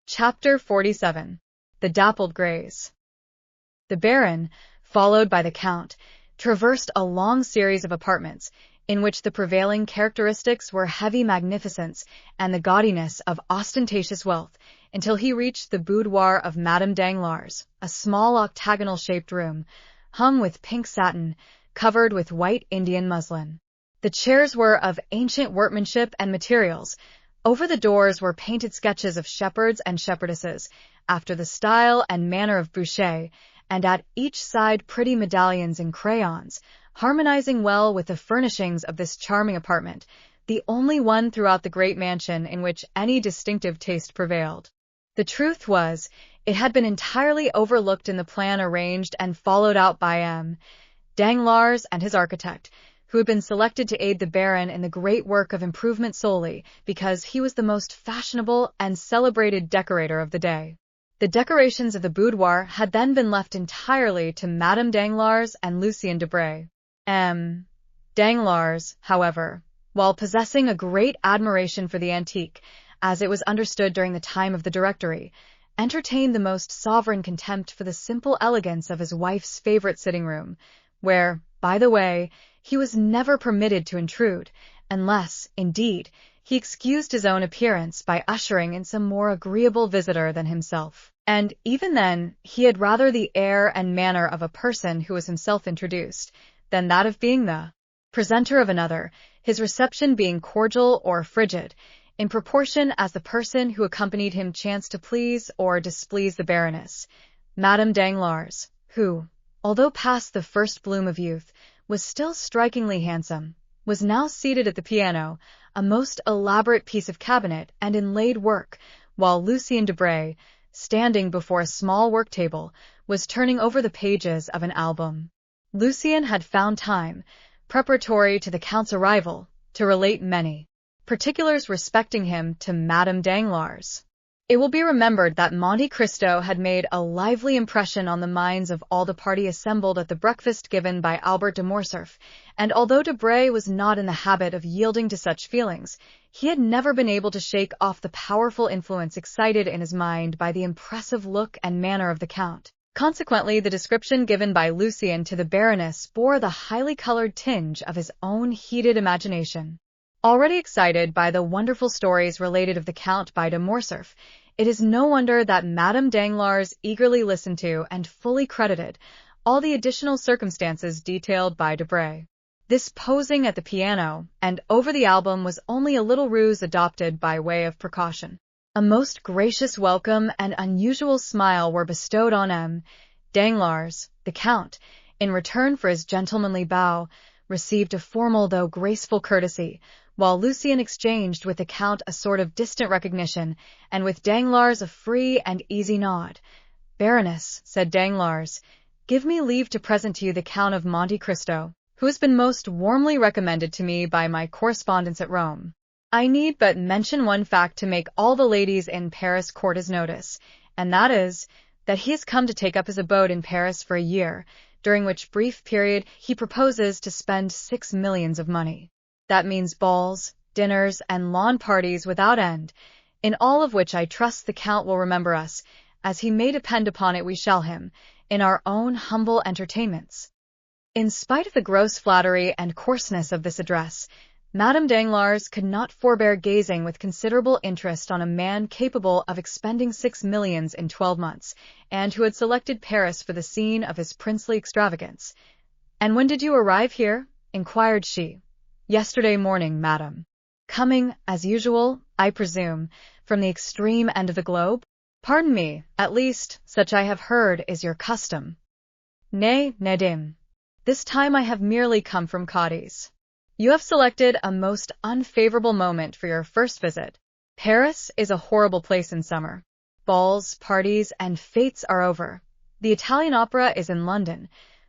Chapter 47. The Dappled Grays. The Baron, followed by the Count, traversed a long series of apartments, in which the prevailing characteristics were heavy magnificence and the gaudiness of ostentatious wealth, until he reached the boudoir of Madame Danglars, a small octagonal-shaped room, hung with pink satin, covered with white Indian muslin. The chairs were of ancient workmanship and materials. Over the doors were painted sketches of shepherds and shepherdesses, after the style and manner of Boucher, and at each side pretty medallions in crayons, harmonizing well with the furnishings of this charming apartment, the only one throughout the great mansion in which any distinctive taste prevailed. The truth was, it had been entirely overlooked in the plan arranged and followed out by M. Danglars and his architect, who had been selected to aid the Baron in the great work of improvement solely because he was the most fashionable and celebrated decorator of the day. The decorations of the boudoir had then been left entirely to Madame Danglars and Lucien Debray. M. Danglars, however, while possessing a great admiration for the antique, as it was understood during the time of the Directory, entertained the most sovereign contempt for the simple elegance of his wife's favorite sitting-room, where, by the way, he was never permitted to intrude, unless, indeed, he excused his own appearance by ushering in some more agreeable visitor than himself. And even then, he had rather the air and manner of a person who was himself introduced, than that of being the presenter of another, his reception being cordial or frigid, in proportion as the person who accompanied him chanced to please or displease the Baroness. Madame Danglars, who, although past the first bloom of youth, was still strikingly handsome, was now seated at the piano, a most elaborate piece of cabinet and inlaid work, while Lucien Debray, standing before a small work-table, was turning over the pages of an album. Lucien had found time, preparatory to the Count's arrival, to relate many particulars respecting him to Madame Danglars. It will be remembered that Monte Cristo had made a lively impression on the minds of all the party assembled at the breakfast given by Albert de Morcerf, and although Debray was not in the habit of yielding to such feelings, he had never been able to shake off the powerful influence excited in his mind by the impressive look and manner of the Count. Consequently, the description given by Lucien to the Baroness bore the highly colored tinge of his own heated imagination. Already excited by the wonderful stories related of the Count by de Morcerf, it is no wonder that Madame Danglars eagerly listened to and fully credited all the additional circumstances detailed by Debray. This posing at the piano and over the album was only a little ruse adopted by way of precaution. A most gracious welcome and unusual smile were bestowed on M. Danglars. The Count, in return for his gentlemanly bow, received a formal though graceful courtesy, while Lucien exchanged with the Count a sort of distant recognition, and with Danglars a free and easy nod. "Baroness," said Danglars, "give me leave to present to you the Count of Monte Cristo, who has been most warmly recommended to me by my correspondents at Rome. I need but mention one fact to make all the ladies in Paris court his notice, and that is, that he has come to take up his abode in Paris for a year, during which brief period he proposes to spend 6 millions of money. That means balls, dinners, and lawn parties without end, in all of which I trust the Count will remember us, as he may depend upon it we shall him, in our own humble entertainments." In spite of the gross flattery and coarseness of this address, Madame Danglars could not forbear gazing with considerable interest on a man capable of expending 6 millions in 12 months, and who had selected Paris for the scene of his princely extravagance. "And when did you arrive here?" inquired she. "Yesterday morning, madam." "Coming, as usual, I presume, from the extreme end of the globe?" "Pardon me, at least, such I have heard is your custom." "Nay, madame. This time I have merely come from Cadiz." "You have selected a most unfavorable moment for your first visit. Paris is a horrible place in summer. Balls, parties, and fêtes are over. The Italian opera is in London,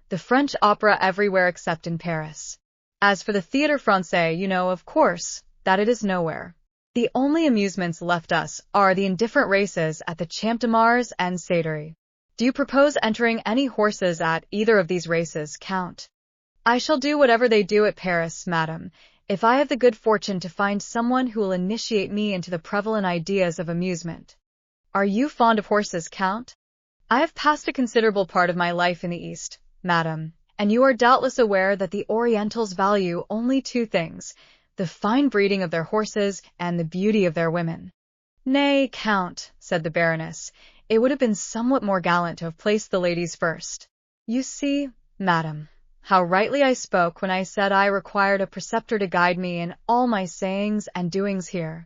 the French opera everywhere except in Paris. As for the Théâtre Français, you know, of course, that it is nowhere. The only amusements left us are the indifferent races at the Champ de Mars and Satyre. Do you propose entering any horses at either of these races, Count?" "I shall do whatever they do at Paris, madam, if I have the good fortune to find someone who will initiate me into the prevalent ideas of amusement." Are you fond of horses, Count? I have passed a considerable part of my life in the East, madam, and you are doubtless aware that the Orientals value only two things, the fine breeding of their horses and the beauty of their women. Nay, Count, said the Baroness, it would have been somewhat more gallant to have placed the ladies first. You see, madam, how rightly I spoke when I said I required a preceptor to guide me in all my sayings and doings here.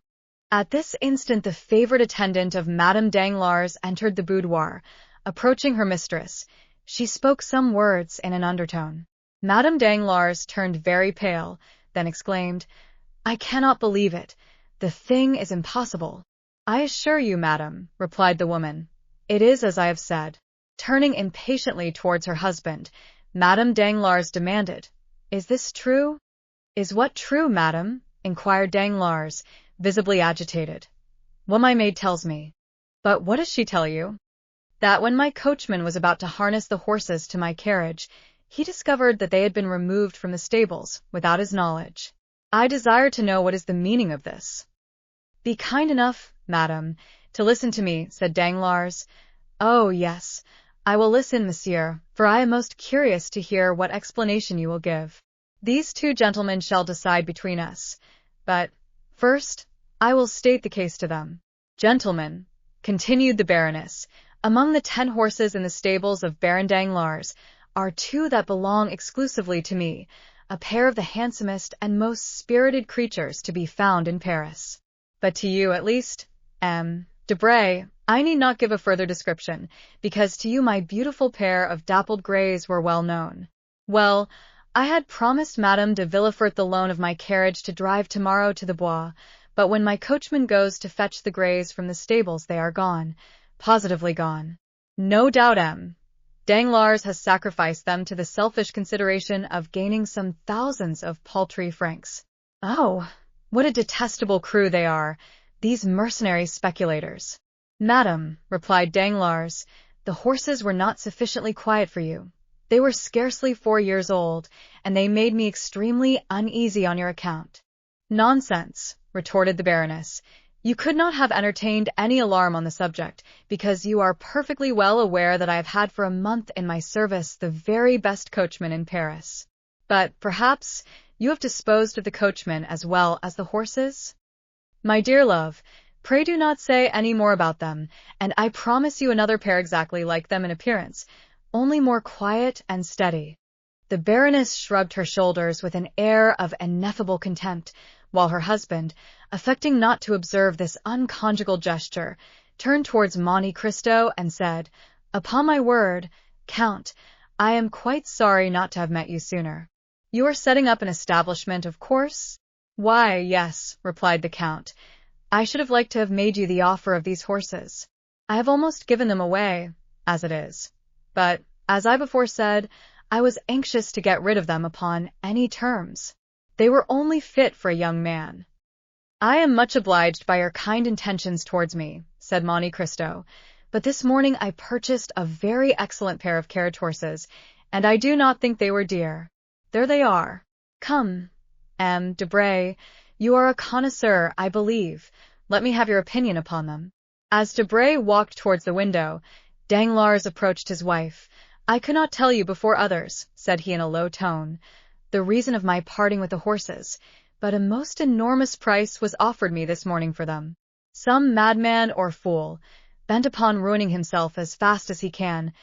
At this instant the favorite attendant of Madame Danglars entered the boudoir. Approaching her mistress, she spoke some words in an undertone. Madame Danglars turned very pale, then exclaimed, I cannot believe it. The thing is impossible. I assure you, madam, replied the woman, it is as I have said. Turning impatiently towards her husband, Madame Danglars demanded, Is this true? Is what true, madam? Inquired Danglars, visibly agitated. What my maid tells me. But what does she tell you? That when my coachman was about to harness the horses to my carriage, he discovered that they had been removed from the stables without his knowledge. I desire to know what is the meaning of this. Be kind enough, madam, to listen to me, said Danglars. Oh, yes, I will listen, monsieur, for I am most curious to hear what explanation you will give. These two gentlemen shall decide between us. But, first, I will state the case to them. Gentlemen, continued the Baroness, among the 10 horses in the stables of Baron Danglars are 2 that belong exclusively to me, a pair of the handsomest and most spirited creatures to be found in Paris. But to you, at least, Debray, I need not give a further description, because to you my beautiful pair of dappled grays were well known. Well, I had promised Madame de Villefort the loan of my carriage to drive tomorrow to the Bois, but when my coachman goes to fetch the grays from the stables they are gone, positively gone. No doubt Danglars has sacrificed them to the selfish consideration of gaining some thousands of paltry francs. Oh, what a detestable crew they are, these mercenary speculators. Madam, replied Danglars, the horses were not sufficiently quiet for you. They were scarcely 4 years old, and they made me extremely uneasy on your account. Nonsense, retorted the Baroness. You could not have entertained any alarm on the subject, because you are perfectly well aware that I have had for a month in my service the very best coachman in Paris. But, perhaps, you have disposed of the coachman as well as the horses? My dear love, pray do not say any more about them, and I promise you another pair exactly like them in appearance, only more quiet and steady. The Baroness shrugged her shoulders with an air of ineffable contempt, while her husband, affecting not to observe this unconjugal gesture, turned towards Monte Cristo and said, Upon my word, Count, I am quite sorry not to have met you sooner. You are setting up an establishment, of course? Why, yes, replied the Count. I should have liked to have made you the offer of these horses. I have almost given them away, as it is. But, as I before said, I was anxious to get rid of them upon any terms. They were only fit for a young man. I am much obliged by your kind intentions towards me, said Monte Cristo, but this morning I purchased a very excellent pair of carriage horses, and I do not think they were dear. There they are. Come, Debray, you are a connoisseur, I believe. Let me have your opinion upon them. As Debray walked towards the window, Danglars approached his wife. I could not tell you before others, said he in a low tone, the reason of my parting with the horses, but a most enormous price was offered me this morning for them. Some madman or fool, bent upon ruining himself as fast as he can,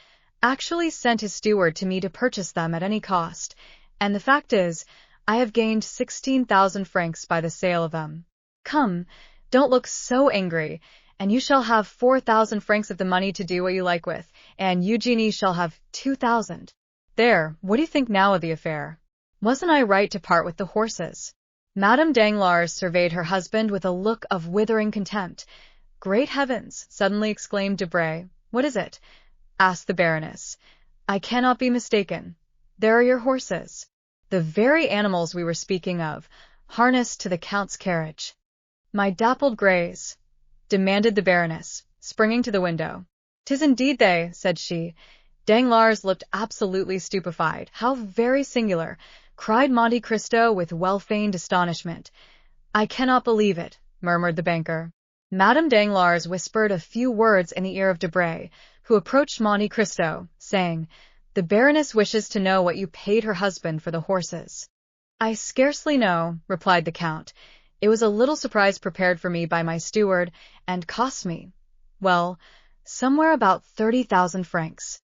actually sent his steward to me to purchase them at any cost, and the fact is, I have gained 16,000 francs by the sale of them. Come, don't look so angry, and you shall have 4,000 francs of the money to do what you like with, and Eugenie shall have 2,000. There, what do you think now of the affair? Wasn't I right to part with the horses? Madame Danglars surveyed her husband with a look of withering contempt. Great heavens! Suddenly exclaimed Debray. What is it? Asked the Baroness. I cannot be mistaken. There are your horses. The very animals we were speaking of, harnessed to the Count's carriage. My dappled grays, demanded the Baroness, springing to the window. 'Tis indeed they, said she. Danglars looked absolutely stupefied. How very singular, cried Monte Cristo with well-feigned astonishment. I cannot believe it, murmured the banker. Madame Danglars whispered a few words in the ear of Debray, who approached Monte Cristo, saying, "The Baroness wishes to know what you paid her husband for the horses." "I scarcely know," replied the Count. "It was a little surprise prepared for me by my steward, and cost me, well, somewhere about 30,000 francs.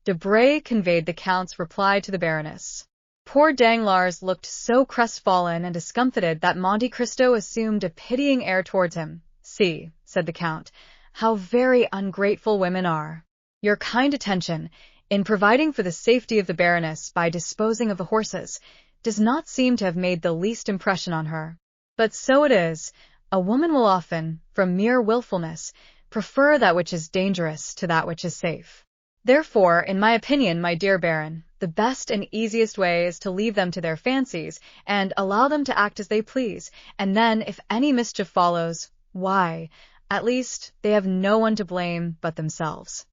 Debray conveyed the Count's reply to the Baroness. Poor Danglars looked so crestfallen and discomfited that Monte Cristo assumed a pitying air towards him. "See," said the Count, "how very ungrateful women are. Your kind attention, in providing for the safety of the Baroness by disposing of the horses, does not seem to have made the least impression on her. But so it is. A woman will often, from mere wilfulness, prefer that which is dangerous to that which is safe. Therefore, in my opinion, my dear Baron, the best and easiest way is to leave them to their fancies, and allow them to act as they please, and then, if any mischief follows, why, at least, they have no one to blame but themselves."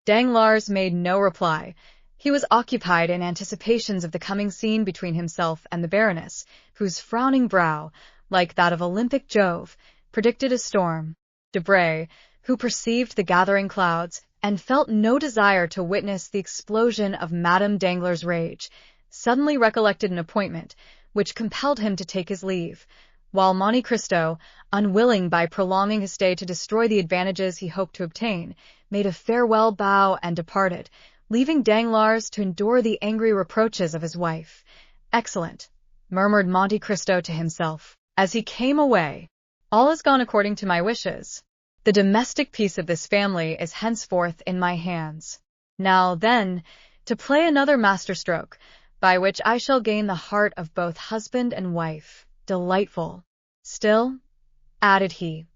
Danglars made no reply. He was occupied in anticipations of the coming scene between himself and the Baroness, whose frowning brow, like that of Olympic Jove, predicted a storm. Debray, who perceived the gathering clouds, and felt no desire to witness the explosion of Madame Danglars' rage, suddenly recollected an appointment, which compelled him to take his leave, while Monte Cristo, unwilling by prolonging his stay to destroy the advantages he hoped to obtain, made a farewell bow and departed, leaving Danglars to endure the angry reproaches of his wife. "Excellent," murmured Monte Cristo to himself, as he came away. "All has gone according to my wishes. The domestic peace of this family is henceforth in my hands. Now, then, to play another masterstroke, by which I shall gain the heart of both husband and wife. Delightful. Still," added he,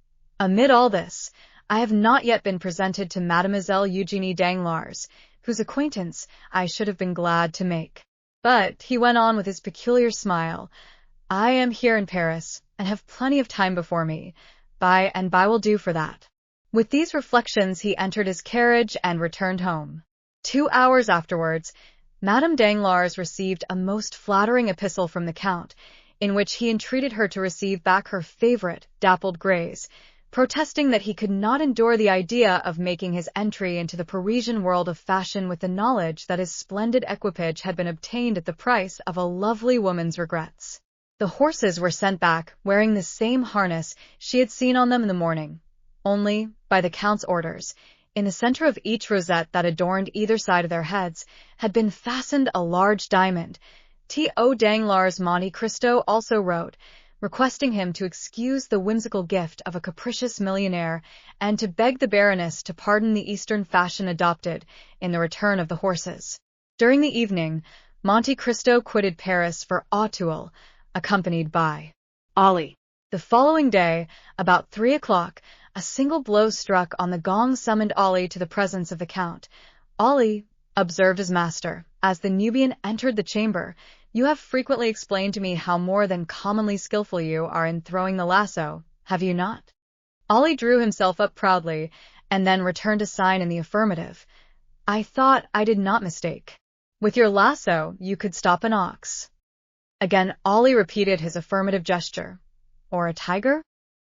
"amid all this, I have not yet been presented to Mademoiselle Eugénie Danglars, whose acquaintance I should have been glad to make. But," he went on with his peculiar smile, "I am here in Paris, and have plenty of time before me. By and by will do for that." With these reflections he entered his carriage and returned home. 2 hours afterwards, Madame Danglars received a most flattering epistle from the Count, in which he entreated her to receive back her favorite Dappled Grays, protesting that he could not endure the idea of making his entry into the Parisian world of fashion with the knowledge that his splendid equipage had been obtained at the price of a lovely woman's regrets. The horses were sent back, wearing the same harness she had seen on them in the morning, only, by the Count's orders, in the center of each rosette that adorned either side of their heads, had been fastened a large diamond. T.O. Danglars Monte Cristo also wrote, requesting him to excuse the whimsical gift of a capricious millionaire, and to beg the Baroness to pardon the Eastern fashion adopted in the return of the horses. During the evening, Monte Cristo quitted Paris for Auteuil, accompanied by Ollie. The following day, about 3 o'clock, a single blow struck on the gong summoned Ollie to the presence of the Count. "Ollie," observed his master, as the Nubian entered the chamber, "you have frequently explained to me how more than commonly skillful you are in throwing the lasso, have you not?" Ollie drew himself up proudly, and then returned a sign in the affirmative. "I thought I did not mistake. With your lasso you could stop an ox." Again Ollie repeated his affirmative gesture. "Or a tiger?"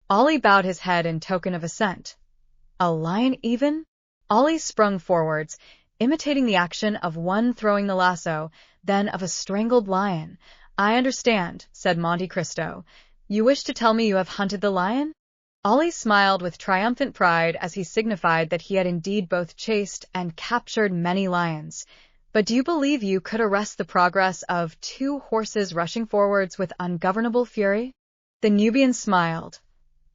Ollie bowed his head in token of assent. "A lion even?" Ollie sprung forwards, imitating the action of one throwing the lasso, then of a strangled lion. "I understand," said Monte Cristo. "You wish to tell me you have hunted the lion?" Ollie smiled with triumphant pride as he signified that he had indeed both chased and captured many lions. "But do you believe you could arrest the progress of 2 horses rushing forwards with ungovernable fury?" The Nubian smiled.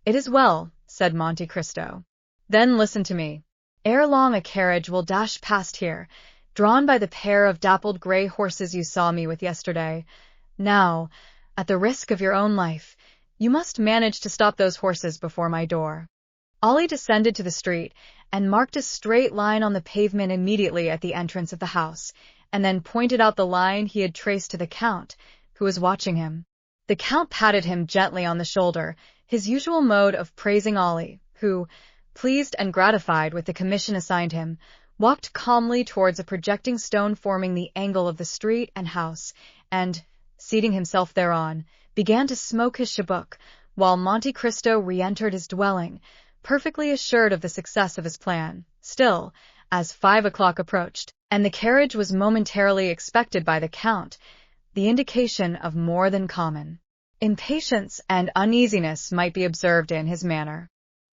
"It is well," said Monte Cristo. "Then listen to me. Ere long a carriage will dash past here, drawn by the pair of dappled gray horses you saw me with yesterday. Now, at the risk of your own life, you must manage to stop those horses before my door." Ollie descended to the street, and marked a straight line on the pavement immediately at the entrance of the house, and then pointed out the line he had traced to the Count, who was watching him. The Count patted him gently on the shoulder, his usual mode of praising Ollie, who, pleased and gratified with the commission assigned him, walked calmly towards a projecting stone forming the angle of the street and house, and, seating himself thereon, began to smoke his chibouque, while Monte Cristo re-entered his dwelling, perfectly assured of the success of his plan. Still, as 5 o'clock approached, and the carriage was momentarily expected by the Count, the indication of more than common impatience and uneasiness might be observed in his manner.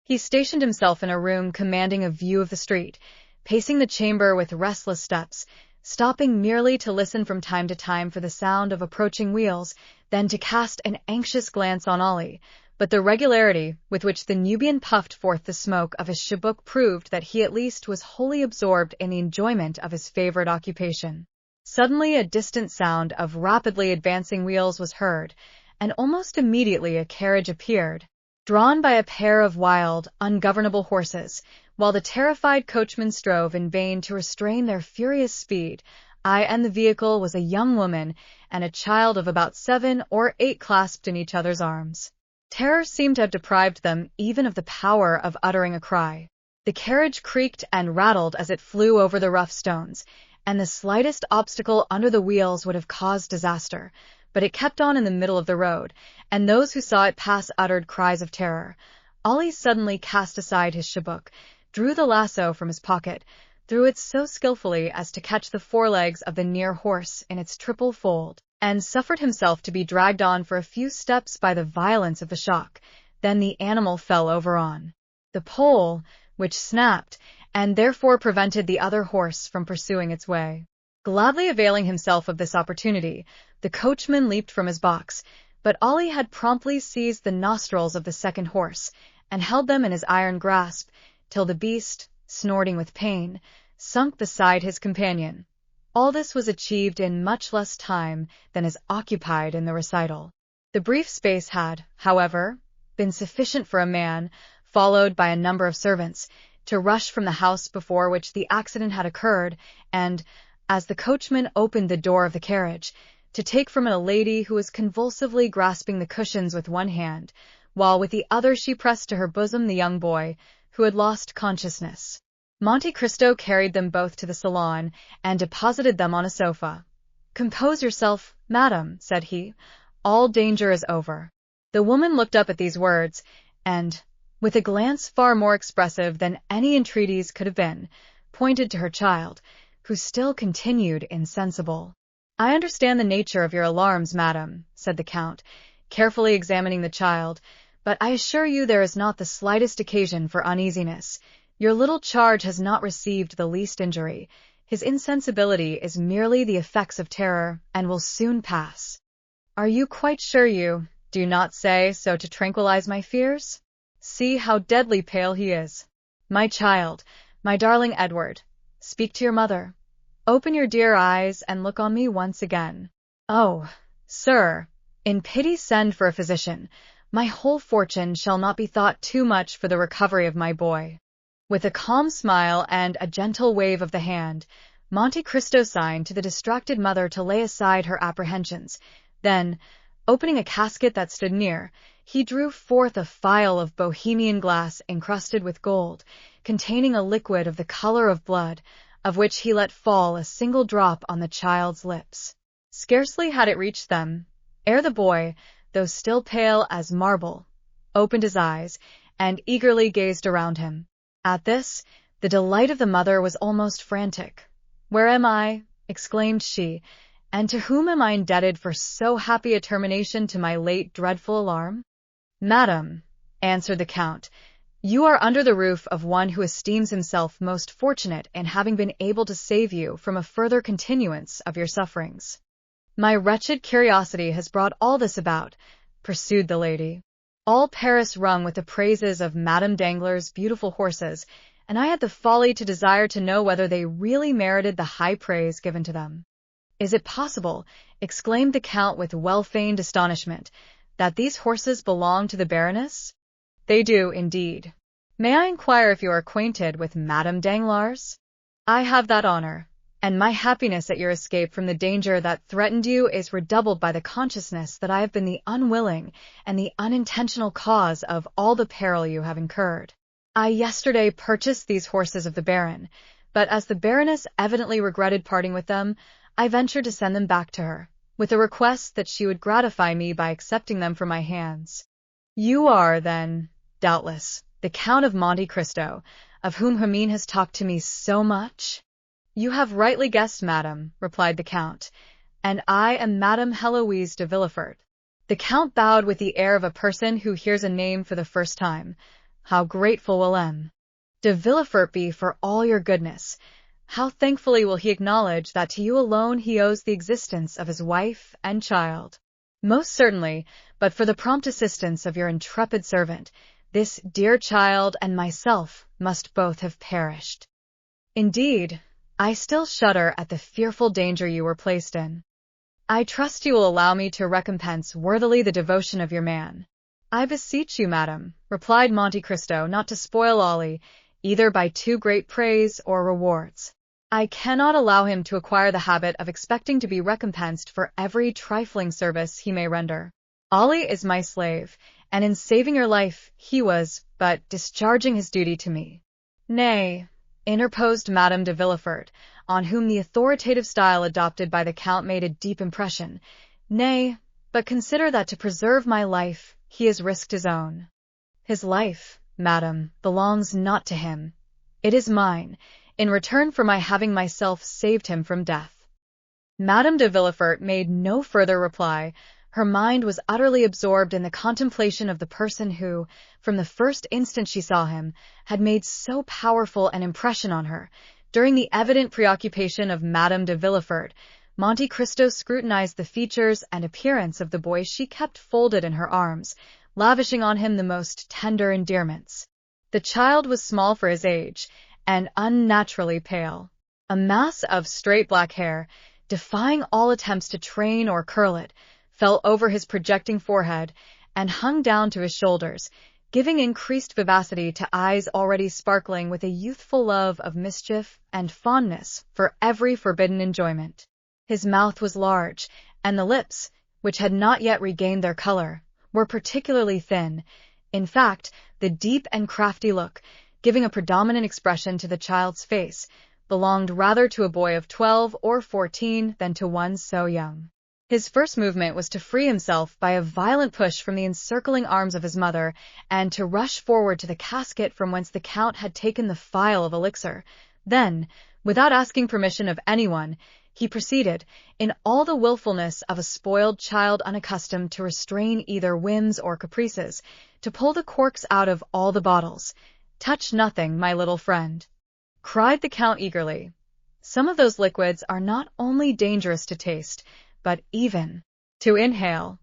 He stationed himself in a room commanding a view of the street, pacing the chamber with restless steps, stopping merely to listen from time to time for the sound of approaching wheels, then to cast an anxious glance on Ollie. But the regularity with which the Nubian puffed forth the smoke of his chibouque proved that he at least was wholly absorbed in the enjoyment of his favorite occupation. Suddenly a distant sound of rapidly advancing wheels was heard, and almost immediately a carriage appeared, drawn by a pair of wild, ungovernable horses. While the terrified coachman strove in vain to restrain their furious speed, and the vehicle was a young woman and a child of about 7 or 8 clasped in each other's arms. Terror seemed to have deprived them even of the power of uttering a cry. The carriage creaked and rattled as it flew over the rough stones, and the slightest obstacle under the wheels would have caused disaster, but it kept on in the middle of the road, and those who saw it pass uttered cries of terror. Ollie suddenly cast aside his chibouque, drew the lasso from his pocket, threw it so skillfully as to catch the forelegs of the near horse in its triple fold, and suffered himself to be dragged on for a few steps by the violence of the shock. Then the animal fell over on the pole, which snapped, and therefore prevented the other horse from pursuing its way. Gladly availing himself of this opportunity, the coachman leaped from his box, but Ollie had promptly seized the nostrils of the second horse, and held them in his iron grasp, till the beast, snorting with pain, sunk beside his companion. All this was achieved in much less time than is occupied in the recital. The brief space had, however, been sufficient for a man, followed by a number of servants, to rush from the house before which the accident had occurred, and, as the coachman opened the door of the carriage, to take from it a lady who was convulsively grasping the cushions with one hand, while with the other she pressed to her bosom the young boy, who had lost consciousness. Monte Cristo carried them both to the salon, and deposited them on a sofa. "Compose yourself, madam," said he. "All danger is over." The woman looked up at these words, and, with a glance far more expressive than any entreaties could have been, pointed to her child, who still continued insensible. "I understand the nature of your alarms, madam," said the Count, carefully examining the child, "but I assure you there is not the slightest occasion for uneasiness. Your little charge has not received the least injury. His insensibility is merely the effects of terror, and will soon pass." "Are you quite sure you do not say so to tranquilize my fears? See how deadly pale he is. My child, my darling Edward, speak to your mother. Open your dear eyes and look on me once again. Oh, sir, in pity send for a physician. My whole fortune shall not be thought too much for the recovery of my boy." With a calm smile and a gentle wave of the hand, Monte Cristo signed to the distracted mother to lay aside her apprehensions. Then, opening a casket that stood near, he drew forth a phial of Bohemian glass encrusted with gold, containing a liquid of the color of blood, of which he let fall a single drop on the child's lips. Scarcely had it reached them, ere the boy, though still pale as marble, opened his eyes, and eagerly gazed around him. At this, the delight of the mother was almost frantic. "Where am I?" exclaimed she, "and to whom am I indebted for so happy a termination to my late dreadful alarm?" "Madam," answered the Count, "you are under the roof of one who esteems himself most fortunate in having been able to save you from a further continuance of your sufferings." "My wretched curiosity has brought all this about," pursued the lady. "All Paris rung with the praises of Madame Danglars' beautiful horses, and I had the folly to desire to know whether they really merited the high praise given to them." "Is it possible," exclaimed the Count with well-feigned astonishment, "that these horses belong to the Baroness?" "They do, indeed. May I inquire if you are acquainted with Madame Danglars?" "I have that honor, and my happiness at your escape from the danger that threatened you is redoubled by the consciousness that I have been the unwilling and the unintentional cause of all the peril you have incurred. I yesterday purchased these horses of the Baron, but as the Baroness evidently regretted parting with them, I ventured to send them back to her, with a request that she would gratify me by accepting them from my hands." "You are, then, doubtless, the Count of Monte Cristo, of whom Hermine has talked to me so much?" "You have rightly guessed, madam," replied the Count, "and I am Madame Heloise de Villefort." The Count bowed with the air of a person who hears a name for the first time. "How grateful will M. de Villefort be for all your goodness! How thankfully will he acknowledge that to you alone he owes the existence of his wife and child!" "Most certainly, but for the prompt assistance of your intrepid servant, this dear child and myself must both have perished. Indeed, I still shudder at the fearful danger you were placed in. I trust you will allow me to recompense worthily the devotion of your man." "I beseech you, madam," replied Monte Cristo, "not to spoil Ollie, either by too great praise or rewards. I cannot allow him to acquire the habit of expecting to be recompensed for every trifling service he may render. Ollie is my slave, and in saving your life he was but discharging his duty to me." "Nay," interposed Madame de Villefort, on whom the authoritative style adopted by the Count made a deep impression. "Nay, but consider that to preserve my life he has risked his own." "His life, madam, belongs not to him. It is mine, in return for my having myself saved him from death." Madame de Villefort made no further reply. Her mind was utterly absorbed in the contemplation of the person who, from the first instant she saw him, had made so powerful an impression on her. During the evident preoccupation of Madame de Villefort, Monte Cristo scrutinized the features and appearance of the boy she kept folded in her arms, lavishing on him the most tender endearments. The child was small for his age, and unnaturally pale. A mass of straight black hair, defying all attempts to train or curl it, fell over his projecting forehead and hung down to his shoulders, giving increased vivacity to eyes already sparkling with a youthful love of mischief and fondness for every forbidden enjoyment. His mouth was large, and the lips, which had not yet regained their color, were particularly thin. In fact, the deep and crafty look, giving a predominant expression to the child's face, belonged rather to a boy of 12 or 14 than to one so young. His first movement was to free himself by a violent push from the encircling arms of his mother, and to rush forward to the casket from whence the Count had taken the phial of elixir. Then, without asking permission of anyone, he proceeded, in all the willfulness of a spoiled child unaccustomed to restrain either whims or caprices, to pull the corks out of all the bottles. "Touch nothing, my little friend," cried the Count eagerly. "Some of those liquids are not only dangerous to taste, but even to inhale."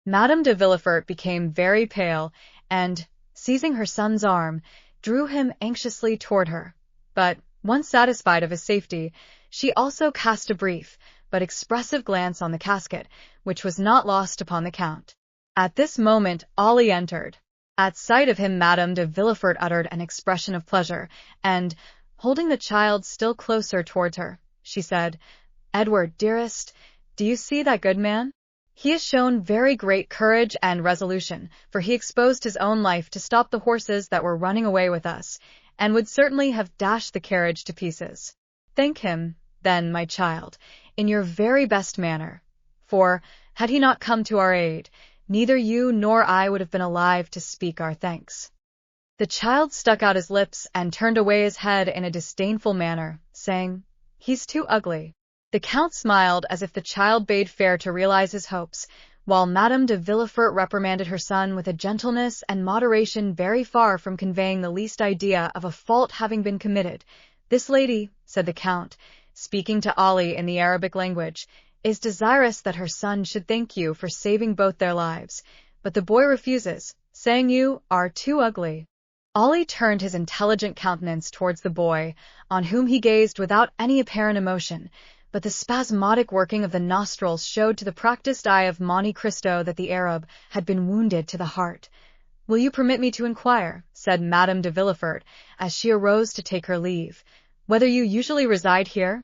Madame de Villefort became very pale, and, seizing her son's arm, drew him anxiously toward her. But, once satisfied of his safety, she also cast a brief but expressive glance on the casket, which was not lost upon the Count. At this moment Ollie entered. At sight of him Madame de Villefort uttered an expression of pleasure, and, holding the child still closer towards her, she said, "Edward, dearest, do you see that good man? He has shown very great courage and resolution, for he exposed his own life to stop the horses that were running away with us, and would certainly have dashed the carriage to pieces. Thank him, then, my child, in your very best manner, for, had he not come to our aid, neither you nor I would have been alive to speak our thanks." The child stuck out his lips and turned away his head in a disdainful manner, saying, "He's too ugly." The Count smiled as if the child bade fair to realize his hopes, while Madame de Villefort reprimanded her son with a gentleness and moderation very far from conveying the least idea of a fault having been committed. "This lady," said the Count, speaking to Ollie in the Arabic language, "is desirous that her son should thank you for saving both their lives, but the boy refuses, saying you are too ugly." Ollie turned his intelligent countenance towards the boy, on whom he gazed without any apparent emotion, but the spasmodic working of the nostrils showed to the practiced eye of Monte Cristo that the Arab had been wounded to the heart. "Will you permit me to inquire," said Madame de Villefort, as she arose to take her leave, "whether you usually reside here?"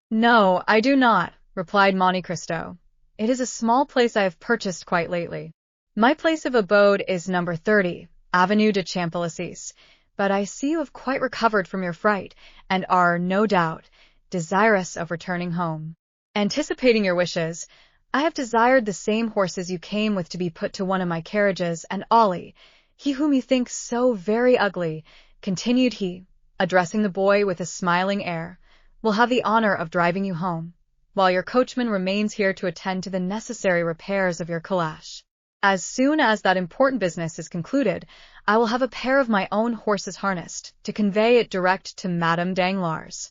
"No, I do not," replied Monte Cristo. "It is a small place I have purchased quite lately. My place of abode is number 30, Avenue de Champs-Élysées, but I see you have quite recovered from your fright, and are, no doubt, desirous of returning home. Anticipating your wishes, I have desired the same horses you came with to be put to one of my carriages, and Ollie, He whom you think so very ugly," continued he, addressing the boy with a smiling air, "will have the honor of driving you home, while your coachman remains here to attend to the necessary repairs of your calash. As soon as that important business is concluded, I will have a pair of my own horses harnessed, to convey it direct to Madame Danglars."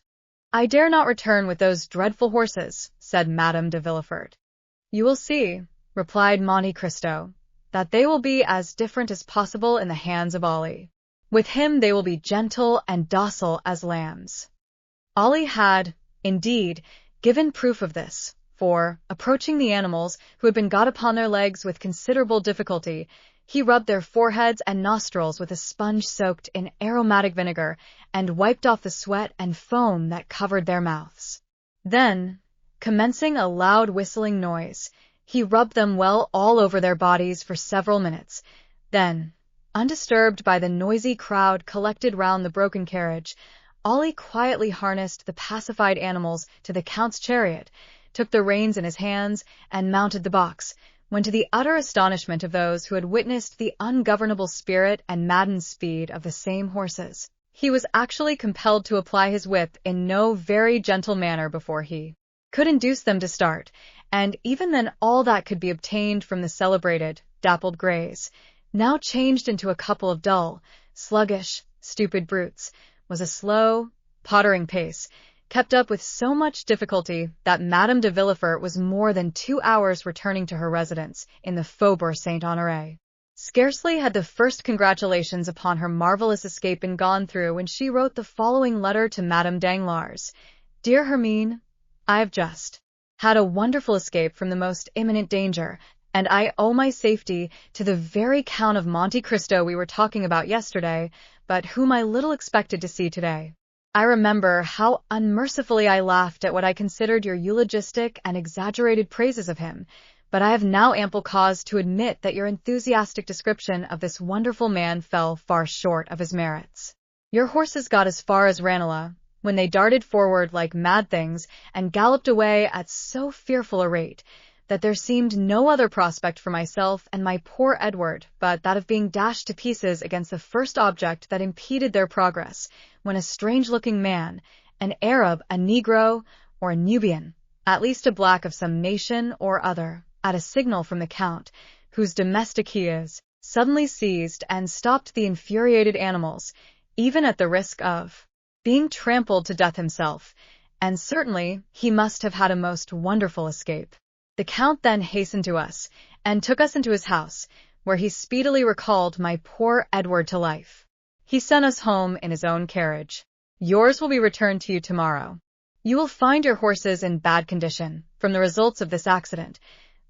"I dare not return with those dreadful horses," said Madame de Villefort. "You will see," replied Monte Cristo, "that they will be as different as possible in the hands of Ollie. With him they will be gentle and docile as lambs." Ollie had, indeed, given proof of this, for, approaching the animals, who had been got upon their legs with considerable difficulty, he rubbed their foreheads and nostrils with a sponge soaked in aromatic vinegar, and wiped off the sweat and foam that covered their mouths. Then, commencing a loud whistling noise, he rubbed them well all over their bodies for several minutes. Then, undisturbed by the noisy crowd collected round the broken carriage, Ollie quietly harnessed the pacified animals to the Count's chariot, took the reins in his hands, and mounted the box, when, to the utter astonishment of those who had witnessed the ungovernable spirit and maddened speed of the same horses, he was actually compelled to apply his whip in no very gentle manner before he could induce them to start, and even then all that could be obtained from the celebrated Dappled Grays, now changed into a couple of dull, sluggish, stupid brutes, was a slow, pottering pace, kept up with so much difficulty that Madame de Villefort was more than 2 hours returning to her residence in the Faubourg Saint-Honoré. Scarcely had the first congratulations upon her marvelous escape been gone through when she wrote the following letter to Madame Danglars. "Dear Hermine, I have just had a wonderful escape from the most imminent danger, and I owe my safety to the very Count of Monte Cristo we were talking about yesterday, but whom I little expected to see today. I remember how unmercifully I laughed at what I considered your eulogistic and exaggerated praises of him, but I have now ample cause to admit that your enthusiastic description of this wonderful man fell far short of his merits. Your horses got as far as Ranelagh, when they darted forward like mad things and galloped away at so fearful a rate, that there seemed no other prospect for myself and my poor Edward but that of being dashed to pieces against the first object that impeded their progress, when a strange-looking man, an Arab, a Negro, or a Nubian, at least a black of some nation or other, at a signal from the Count, whose domestic he is, suddenly seized and stopped the infuriated animals, even at the risk of being trampled to death himself, and certainly he must have had a most wonderful escape. The Count then hastened to us, and took us into his house, where he speedily recalled my poor Edward to life. He sent us home in his own carriage. Yours will be returned to you tomorrow. You will find your horses in bad condition, from the results of this accident.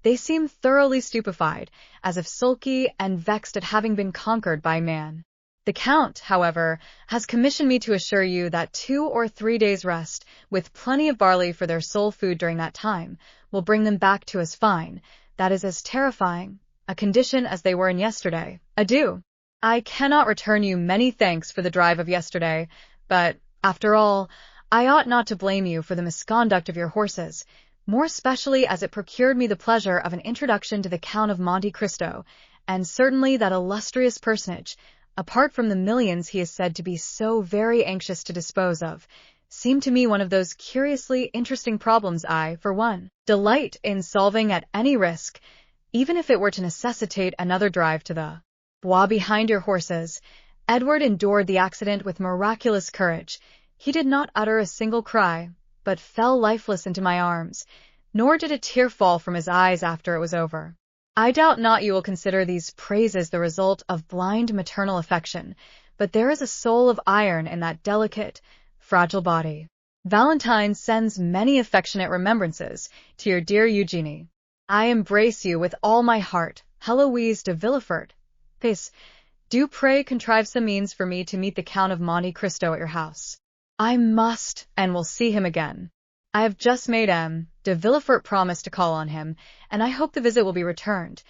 They seem thoroughly stupefied, as if sulky and vexed at having been conquered by man. The Count, however, has commissioned me to assure you that 2 or 3 days' rest, with plenty of barley for their sole food during that time, will bring them back to as fine, that is as terrifying, a condition as they were in yesterday. Adieu. I cannot return you many thanks for the drive of yesterday, but, after all, I ought not to blame you for the misconduct of your horses, more especially as it procured me the pleasure of an introduction to the Count of Monte Cristo, and certainly that illustrious personage, apart from the millions he is said to be so very anxious to dispose of, seemed to me one of those curiously interesting problems I, for one, delight in solving at any risk, even if it were to necessitate another drive to the Bois behind your horses. Edward endured the accident with miraculous courage. He did not utter a single cry, but fell lifeless into my arms, nor did a tear fall from his eyes after it was over. I doubt not you will consider these praises the result of blind maternal affection, but there is a soul of iron in that delicate, fragile body. Valentine sends many affectionate remembrances to your dear Eugenie. I embrace you with all my heart, Heloise de Villefort. P.S. Do pray contrive some means for me to meet the Count of Monte Cristo at your house. I must and will see him again. I have just made M. de Villefort promise to call on him, and I hope the visit will be returned.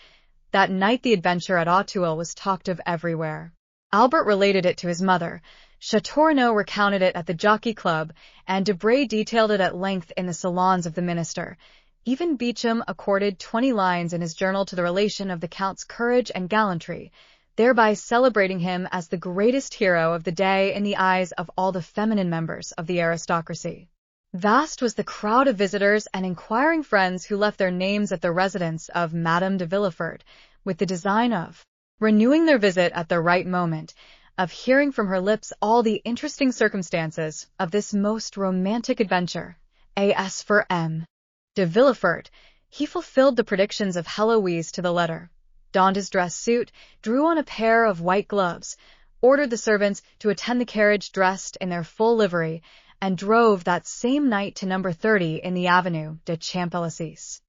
That night the adventure at Auteuil was talked of everywhere. Albert related it to his mother, Châteaurenaud recounted it at the Jockey Club, and Debray detailed it at length in the salons of the minister. Even Beauchamp accorded 20 lines in his journal to the relation of the Count's courage and gallantry. thereby celebrating him as the greatest hero of the day in the eyes of all the feminine members of the aristocracy. Vast was the crowd of visitors and inquiring friends who left their names at the residence of Madame de Villefort, with the design of renewing their visit at the right moment, of hearing from her lips all the interesting circumstances of this most romantic adventure. As for M. de Villefort, he fulfilled the predictions of Heloise to the letter, donned his dress suit, drew on a pair of white gloves, ordered the servants to attend the carriage dressed in their full livery, and drove that same night to number 30 in the Avenue de Champs-Élysées.